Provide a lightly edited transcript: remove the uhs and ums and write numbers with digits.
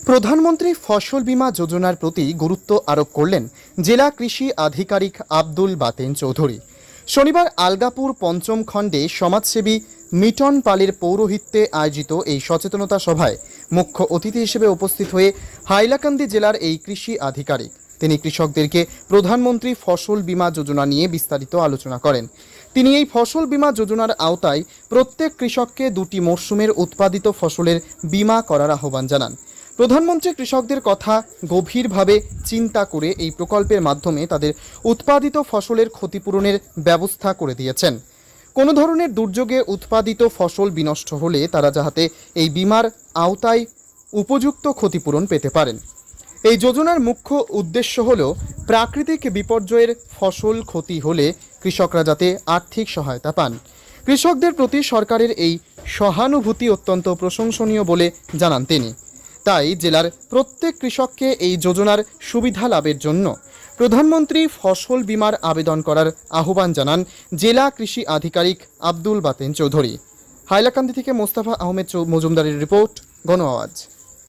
প্রধানমন্ত্রী ফসল বীমা যোজনার প্রতি গুরুত্ব আরোপ করলেন জেলা কৃষি আধিকারিক আব্দুল বাতেন চৌধুরী। শনিবার আলগাপুর পঞ্চম খণ্ডে সমাজসেবী মিটন পালের পৌরোহিত্যে আয়োজিত এই সচেতনতা সভায় মুখ্য অতিথি হিসেবে উপস্থিত হয়ে হাইলাকান্দি জেলার এই কৃষি আধিকারিক তিনি কৃষকদেরকে প্রধানমন্ত্রী ফসল বীমা যোজনা নিয়ে বিস্তারিত আলোচনা করেন। তিনি এই ফসল বীমা যোজনার আওতায় প্রত্যেক কৃষককে 2টি মরশুমের উৎপাদিত ফসলের বীমা করার আহ্বান জানান। প্রধানমন্ত্রী কৃষকদের কথা গভীরভাবে চিন্তা করে এই প্রকল্পের মাধ্যমে তাদের উৎপাদিত ফসলের ক্ষতিপূরণের ব্যবস্থা করে দিয়েছেন। কোনো ধরনের দুর্যোগে উৎপাদিত ফসল বিনষ্ট হলে তারা যাতে এই বীমার আওতায় উপযুক্ত ক্ষতিপূরণ পেতে পারেন। এই যোজনার মুখ্য উদ্দেশ্য হল প্রাকৃতিক বিপর্যয়ের ফসল ক্ষতি হলে কৃষকরা যাতে আর্থিক সহায়তা পান। কৃষকদের প্রতি সরকারের এই সহানুভূতি অত্যন্ত প্রশংসনীয় বলে জানান তিনি। তাই জেলার প্রত্যেক কৃষককে এই যোজনার সুবিধা লাভের জন্য প্রধানমন্ত্রী ফসল বীমার আবেদন করার আহ্বান জানান জেলা কৃষি আধিকারিক আব্দুল বাতেন চৌধুরী। হাইলাকান্দি থেকে মোস্তফা আহমেদ মজুমদারের রিপোর্ট, গণ আওয়াজ।